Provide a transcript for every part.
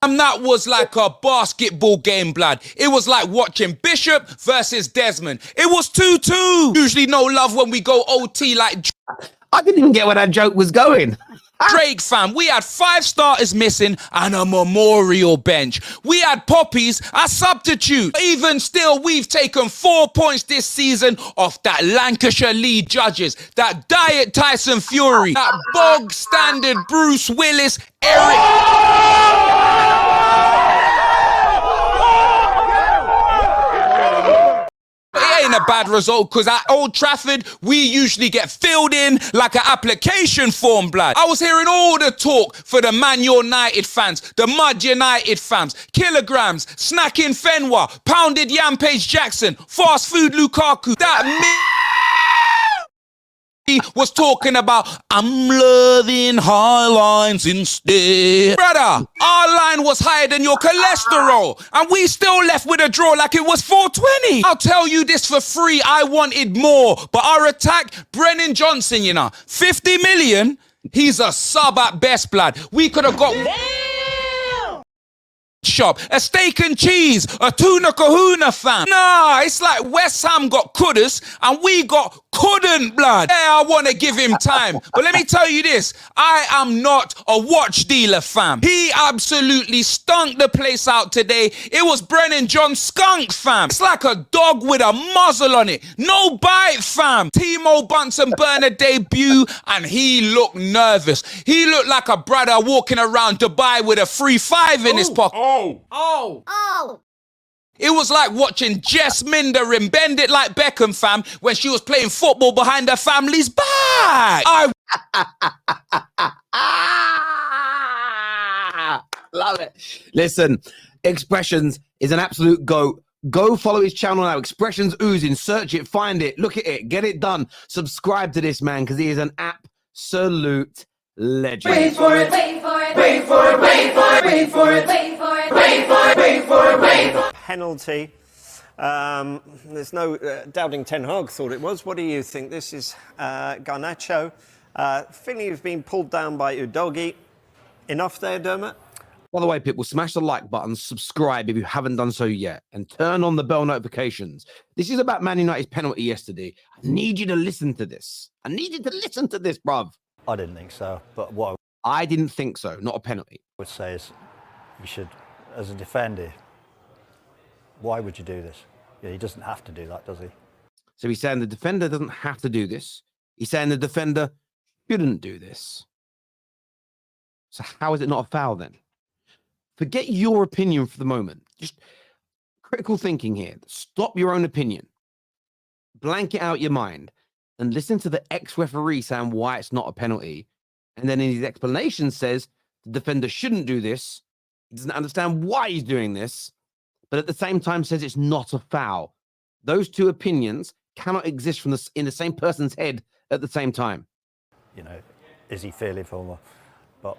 And that was like a basketball game, blood. It was like watching Bishop versus Desmond. It was 2-2. Usually no love when we go OT like I didn't even get where that joke was going. Drake, fam. We had 5 starters missing and a memorial bench. We had Poppies as substitute. Even still, we've taken 4 points this season off that Lancashire League judges, that Diet Tyson Fury, that bog standard Bruce Willis, It ain't a bad result because at Old Trafford, we usually get filled in like an application form, blood. I was hearing all the talk for the Man United fans, the Mud United fans, kilograms, snacking Fenwa, pounded Yampage Jackson, fast food Lukaku. That was talking about, I'm loving Highlines instead. Brother, our line was higher than your cholesterol, and we still left with a draw like it was 420. I'll tell you this for free, I wanted more, but our attack, Brennan Johnson, 50 million, he's a sub at best, blood. We could have got... shop, a steak and cheese, a tuna kahuna, fam. Nah, it's like West Ham got couldas and we got couldn't, blood. Yeah, I want to give him time. But let me tell you this, I am not a watch dealer, fam. He absolutely stunk the place out today. It was Brennan John skunk, fam. It's like a dog with a muzzle on it. No bite, fam. Timo Bunsen Burner debut and he looked nervous. He looked like a brother walking around Dubai with a 3-5 in his pocket. Oh. It was like watching Jess Minder in Bend It Like Beckham, fam, when she was playing football behind her family's back. Love it. Listen, Expressions is an absolute goat. Go follow his channel now. Expressions Oozing. Search it, find it, look at it, get it done. Subscribe to this man because he is an absolute legend. Wait for it, wait for it, wait for it, wait for it, wait for it, wait for it, wait for it, wait for it, wait for it. Penalty. There's no doubting Ten Hag thought it was. What do you think? This is Garnacho. Feeling you've been pulled down by Udogi. Enough there, Dermot? By the way, people, smash the like button, subscribe if you haven't done so yet, and turn on the bell notifications. This is about Man United's penalty yesterday. I need you to listen to this. I need you to listen to this, bruv. I didn't think so, but what I didn't think so, not a penalty. I would say is you should, as a defender, why would you do this? Yeah, he doesn't have to do that, does he? So he's saying the defender doesn't have to do this. He's saying the defender shouldn't do this. So how is it not a foul then? Forget your opinion for the moment. Just critical thinking here. Stop your own opinion. Blank it out your mind and listen to the ex-referee saying why it's not a penalty. And then in his explanation says the defender shouldn't do this. He doesn't understand why he's doing this, but at the same time says it's not a foul. Those two opinions cannot exist in the same person's head at the same time. You know, is he feeling for? But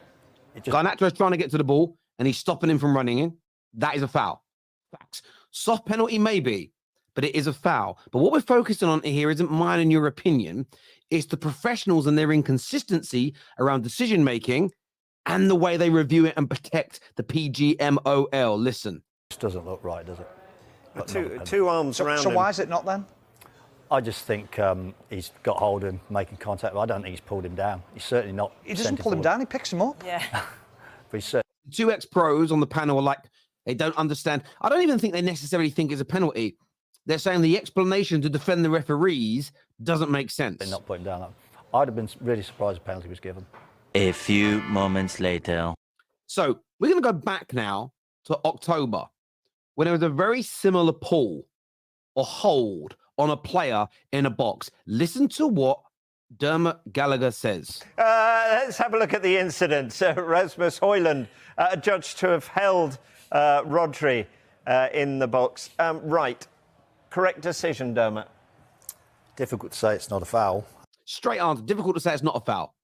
it just... Garnacho is trying to get to the ball and he's stopping him from running in. That is a foul. Facts. Soft penalty maybe, but it is a foul. But what we're focusing on here isn't mine and your opinion. It's the professionals and their inconsistency around decision-making and the way they review it and protect the PGMOL. Listen. This doesn't look right, does it? Two arms around him. So why is it not then? I just think he's got hold of him, making contact. I don't think he's pulled him down. He's certainly not. He doesn't pull him down, he picks him up. Yeah. But he's certainly... Two ex-pros on the panel are like, they don't understand. I don't even think they necessarily think it's a penalty. They're saying the explanation to defend the referees doesn't make sense. They're not putting down. I'd have been really surprised if a penalty was given. A few moments later. So we're going to go back now to October, when there was a very similar pull or hold on a player in a box. Listen to what Dermot Gallagher says. Let's have a look at the incident. Rasmus Højlund, judged to have held Rodri in the box. Right. Correct decision, Dermot. Difficult to say it's not a foul. Straight answer. Difficult to say it's not a foul.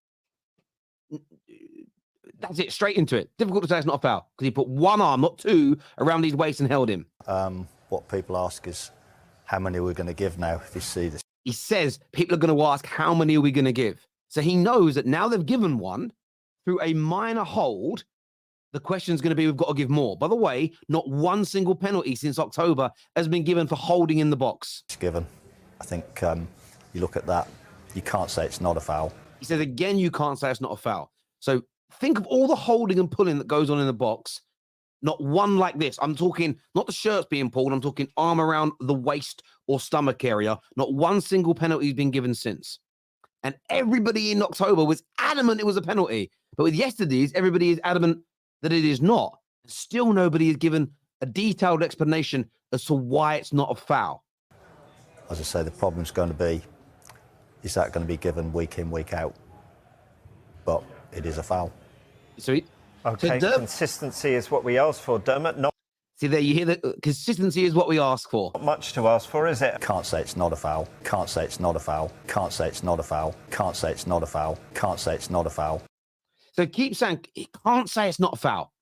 That's it. Straight into it. Difficult to say it's not a foul because he put one arm, not two, around his waist and held him. What people ask is, how many are we going to give now if you see this? He says people are going to ask, how many are we going to give? So he knows that now they've given one through a minor hold, The question's going to be, we've got to give more. By the way, not one single penalty since October has been given for holding in the box. It's given. I think you look at that, you can't say it's not a foul. He says, again, you can't say it's not a foul. So think of all the holding and pulling that goes on in the box. Not one like this. I'm talking not the shirts being pulled. I'm talking arm around the waist or stomach area. Not one single penalty has been given since. And everybody in October was adamant it was a penalty. But with yesterday's, everybody is adamant that it is not. Still nobody has given a detailed explanation as to why it's not a foul. As I say, the problem's going to be, is that going to be given week in, week out? But it is a foul. So, Okay, consistency is what we asked for, Dermot. Not see there, you hear that consistency is what we ask for. much to ask for, is it? Can't say it's not a foul. Can't say it's not a foul. Can't say it's not a foul. Can't say it's not a foul. Can't say it's not a foul. So keep saying, he can't say it's not a foul.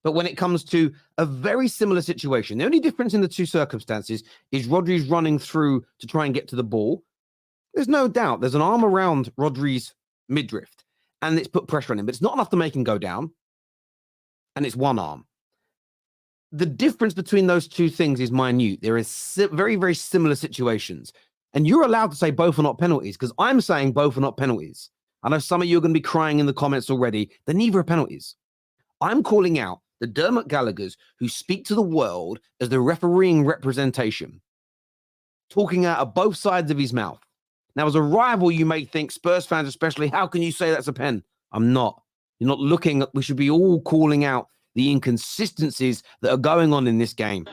But when it comes to a very similar situation, the only difference in the two circumstances is Rodri's running through to try and get to the ball. There's no doubt there's an arm around Rodri's midriff and it's put pressure on him, but it's not enough to make him go down. And it's one arm. The difference between those two things is minute. There is very, very similar situations. And you're allowed to say both are not penalties because I'm saying both are not penalties. I know some of you are going to be crying in the comments already. They're neither are penalties. I'm calling out the Dermot Gallaghers who speak to the world as the refereeing representation, talking out of both sides of his mouth. Now, as a rival, you may think, Spurs fans especially, how can you say that's a pen? I'm not. You're not looking. We should be all calling out the inconsistencies that are going on in this game.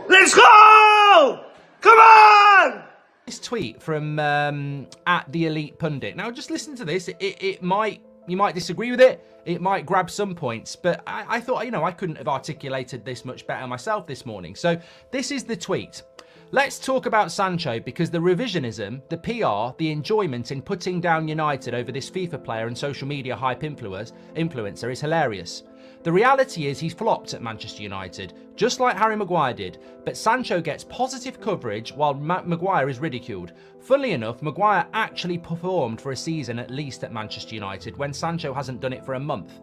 Let's go! Come on! This tweet from at the Elite Pundit. Now, just listen to this. You might disagree with it. It might grab some points, but I thought, I couldn't have articulated this much better myself this morning. So this is the tweet. Let's talk about Sancho because the revisionism, the PR, the enjoyment in putting down United over this FIFA player and social media hype influencer is hilarious. The reality is he's flopped at Manchester United, just like Harry Maguire did, but Sancho gets positive coverage while Maguire is ridiculed. Funnily enough, Maguire actually performed for a season at least at Manchester United when Sancho hasn't done it for a month.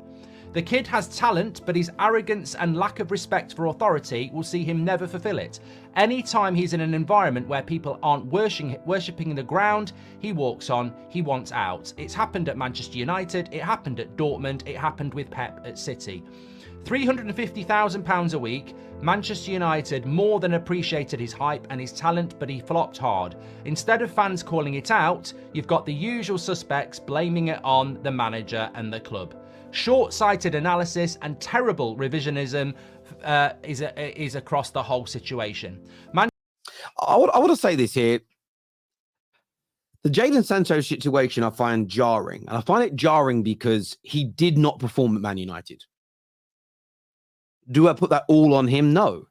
The kid has talent, but his arrogance and lack of respect for authority will see him never fulfill it. Anytime he's in an environment where people aren't worshipping the ground, he walks on, he wants out. It's happened at Manchester United, it happened at Dortmund, it happened with Pep at City. £350,000 a week, Manchester United more than appreciated his hype and his talent, but he flopped hard. Instead of fans calling it out, you've got the usual suspects blaming it on the manager and the club. Short-sighted analysis and terrible revisionism is across the whole situation. I want to say this here. The Jadon Sancho situation I find jarring. And I find it jarring because he did not perform at Man United. Do I put that all on him? No.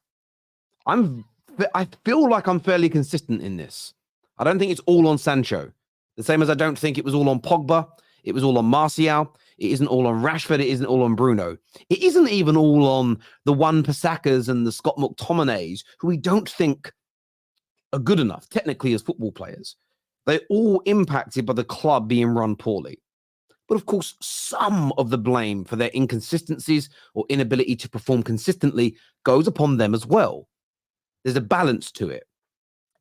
I feel like I'm fairly consistent in this. I don't think it's all on Sancho. The same as I don't think it was all on Pogba. It was all on Martial. It isn't all on Rashford. It isn't all on Bruno. It isn't even all on the Wan-Bissakas and the Scott McTominays, who we don't think are good enough, technically, as football players. They're all impacted by the club being run poorly. But of course, some of the blame for their inconsistencies or inability to perform consistently goes upon them as well. There's a balance to it.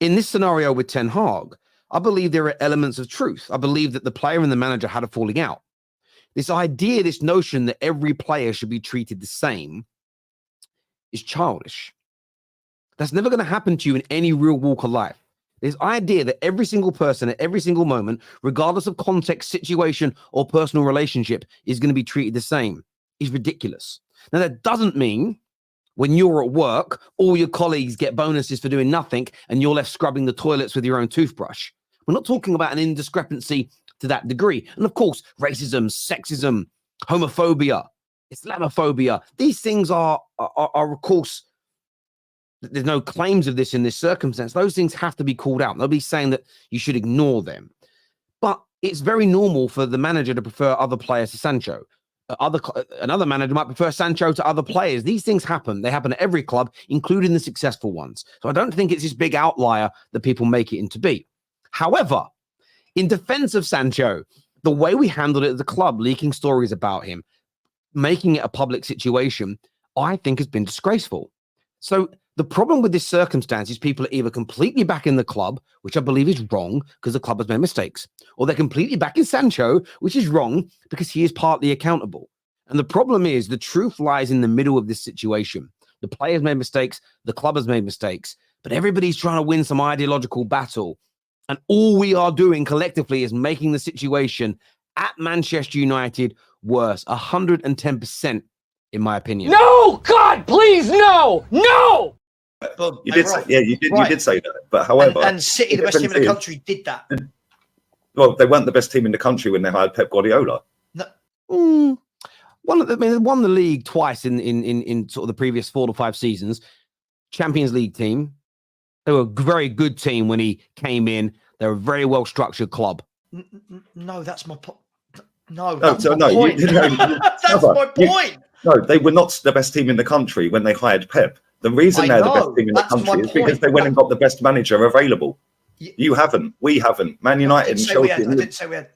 In this scenario with Ten Hag, I believe there are elements of truth. I believe that the player and the manager had a falling out. This idea, this notion that every player should be treated the same is childish. That's never going to happen to you in any real walk of life. This idea that every single person at every single moment, regardless of context, situation, or personal relationship, is going to be treated the same is ridiculous. Now, that doesn't mean when you're at work, all your colleagues get bonuses for doing nothing and you're left scrubbing the toilets with your own toothbrush. We're not talking about an indiscrepancy to that degree. And of course, racism, sexism, homophobia, Islamophobia, these things are of course, there's no claims of this in this circumstance. Those things have to be called out. Nobody's saying that you should ignore them. But it's very normal for the manager to prefer other players to Sancho. Another manager might prefer Sancho to other players. These things happen. They happen at every club, including the successful ones. So I don't think it's this big outlier that people make it into be. However, in defense of Sancho, the way we handled it at the club, leaking stories about him, making it a public situation, I think has been disgraceful. So the problem with this circumstance is people are either completely backing the club, which I believe is wrong because the club has made mistakes, or they're completely backing Sancho, which is wrong because he is partly accountable. And the problem is the truth lies in the middle of this situation. The players made mistakes, the club has made mistakes, but everybody's trying to win some ideological battle. And all we are doing collectively is making the situation at Manchester United worse, 110%, in my opinion. No! God, please, no! No! But You did say, yeah, you did say that. But however, and City, the best team in the country, did that. Well, they weren't the best team in the country when they hired Pep Guardiola. No. They won the league twice in sort of the previous 4 to 5 seasons. Champions League team. They were a very good team when he came in. They're a very well structured club. No, that's my point. No, That's my point. That's my point. No, they were not the best team in the country when they hired Pep. The reason they're the best team in the country is because they went and got the best manager available. You haven't. We haven't. Man United and Chelsea. I didn't say we had.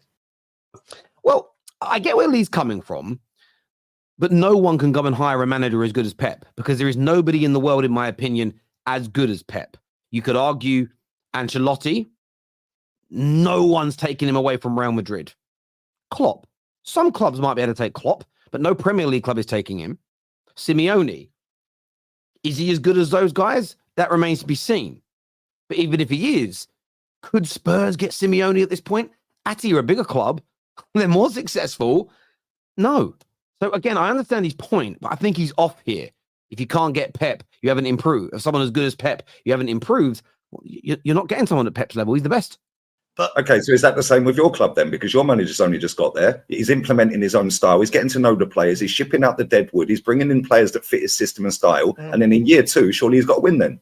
Well, I get where Lee's coming from, but no one can go and hire a manager as good as Pep because there is nobody in the world, in my opinion, as good as Pep. You could argue Ancelotti. No one's taking him away from Real Madrid. Klopp. Some clubs might be able to take Klopp, but no Premier League club is taking him. Simeone. Is he as good as those guys? That remains to be seen. But even if he is, could Spurs get Simeone at this point? Ati are a bigger club. They're more successful. No. So again, I understand his point, but I think he's off here. If you can't get Pep, you haven't improved. If someone as good as Pep, you haven't improved, well, you're not getting someone at Pep's level. He's the best. But okay, so is that the same with your club then? Because your manager's only just got there. He's implementing his own style. He's getting to know the players. He's shipping out the dead wood. He's bringing in players that fit his system and style. And then in year 2, surely he's got to win then.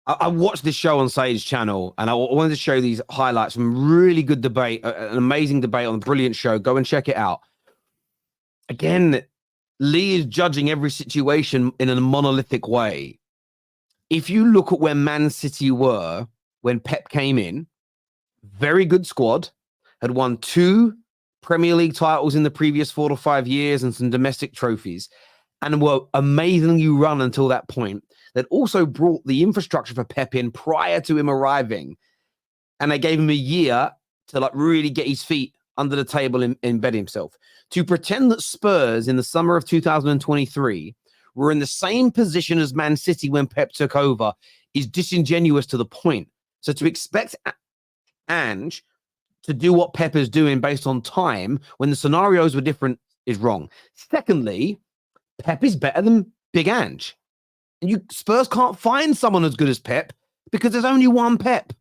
I watched this show on Sage's channel, and I wanted to show these highlights from really good debate, an amazing debate on a brilliant show. Go and check it out. Again, Lee is judging every situation in a monolithic way. If you look at where Man City were when Pep came in, very good squad, had won 2 Premier League titles in the previous 4 to 5 years and some domestic trophies, and were amazingly run until that point. That also brought the infrastructure for Pep in prior to him arriving, and they gave him a year to like really get his feet under the table and embed himself. To pretend that Spurs in the summer of 2023 were in the same position as Man City when Pep took over is disingenuous to the point. So to expect Ange to do what Pep is doing based on time when the scenarios were different is wrong. Secondly, Pep is better than Big Ange. And Spurs can't find someone as good as Pep because there's only one Pep.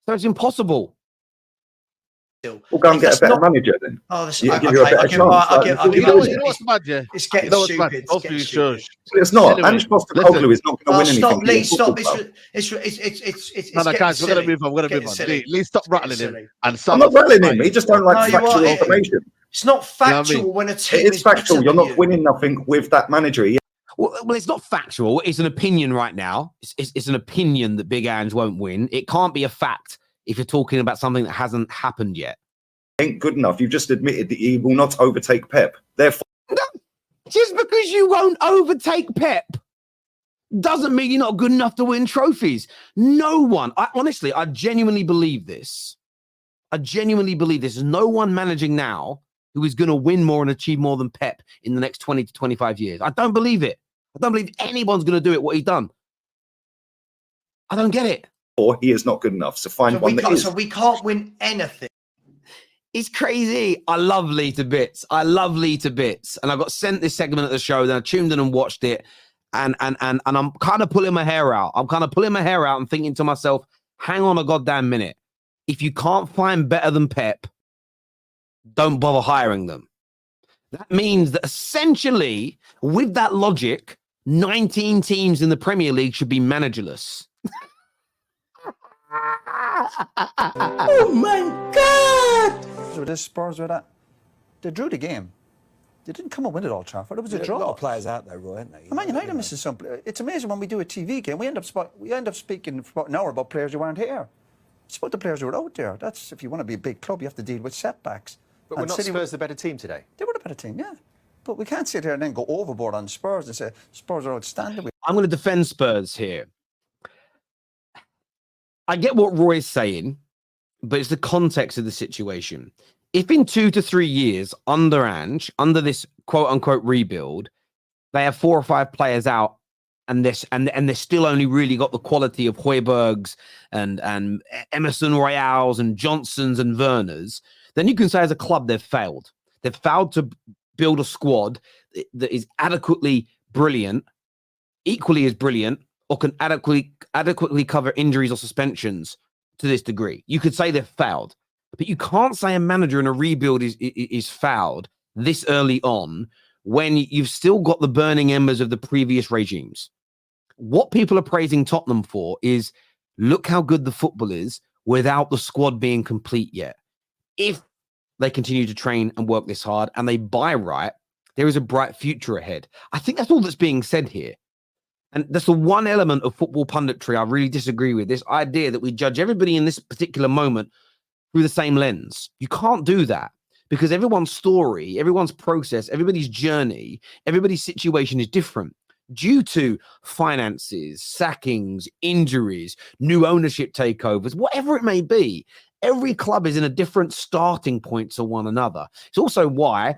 So it's impossible. We'll go and get a better manager then. Oh, this give you a better chance. You know what's mad, yeah? It's getting stupid. It's not. Ange Postecoglou is not going to win anything. Lee, stop. It's guys, we're going to move on. We're going to move on. Lee, stop rattling him. I'm not rattling him. He just don't like factual information. It's not factual when a team is factual. You're not winning nothing with that manager. Well, it's not factual. It's an opinion right now. It's an opinion that Big Ange won't win. It can't be a fact if you're talking about something that hasn't happened yet. Ain't good enough. You've just admitted that he will not overtake Pep. Therefore, just because you won't overtake Pep doesn't mean you're not good enough to win trophies. No one. I genuinely believe this. There's no one managing now who is going to win more and achieve more than Pep in the next 20 to 25 years. I don't believe it. I don't believe anyone's going to do it what he's done. I don't get it. Or he is not good enough. So find one that is. So we can't win anything. It's crazy. I love Lee to bits. And I got sent this segment of the show, then I tuned in and watched it. And I'm kind of pulling my hair out. And thinking to myself, hang on a goddamn minute. If you can't find better than Pep, don't bother hiring them. That means that essentially, with that logic, 19 teams in the Premier League should be managerless. Oh my God! So this Spurs were that. They drew the game. They didn't come and win it all, Trafford. It was a draw. A lot of players out there, Roy, aren't they? Man United are missing some. It's amazing when we do a TV game. We end up speaking for about an hour about players who weren't here. It's about the players who are out there. That's if you want to be a big club, you have to deal with setbacks. But we're And not City Spurs the better team today? They were the better team, yeah. But we can't sit here and then go overboard on Spurs and say Spurs are outstanding. I'm going to defend Spurs here. I get what Roy's saying, but it's the context of the situation. If in 2 to 3 years under Ange, under this quote unquote rebuild, they have 4 or 5 players out and they're still only really got the quality of Højbjergs and Emerson Royals and Johnsons and Werners, then you can say as a club they've failed. They've failed to build a squad that is adequately brilliant, equally as brilliant, or can adequately cover injuries or suspensions to this degree. You could say they've failed, but you can't say a manager in a rebuild is fouled this early on when you've still got the burning embers of the previous regimes. What people are praising Tottenham for is, look how good the football is without the squad being complete yet. If they continue to train and work this hard and they buy right, there is a bright future ahead. I think that's all that's being said here. And that's the one element of football punditry I really disagree with, this idea that we judge everybody in this particular moment through the same lens. You can't do that because everyone's story, everyone's process, everybody's journey, everybody's situation is different due to finances, sackings, injuries, new ownership takeovers, whatever it may be. Every club is in a different starting point to one another. It's also why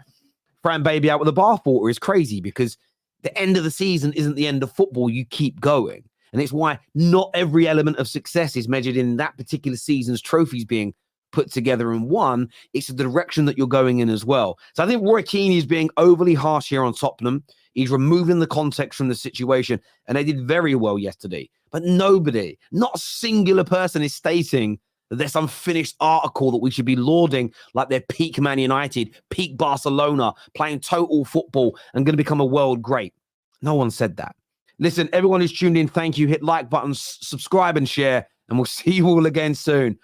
Fran Baby out with the bathwater is crazy, because the end of the season isn't the end of football. You keep going. And it's why not every element of success is measured in that particular season's trophies being put together and won. It's the direction that you're going in as well. So I think Roy Keane is being overly harsh here on Tottenham. He's removing the context from the situation, and they did very well yesterday. But nobody, not a singular person, is stating that there's some finished article that we should be lauding like they're peak Man United, peak Barcelona, playing total football and going to become a world great. No one said that. Listen, everyone who's tuned in, thank you. Hit like buttons, subscribe and share, and we'll see you all again soon.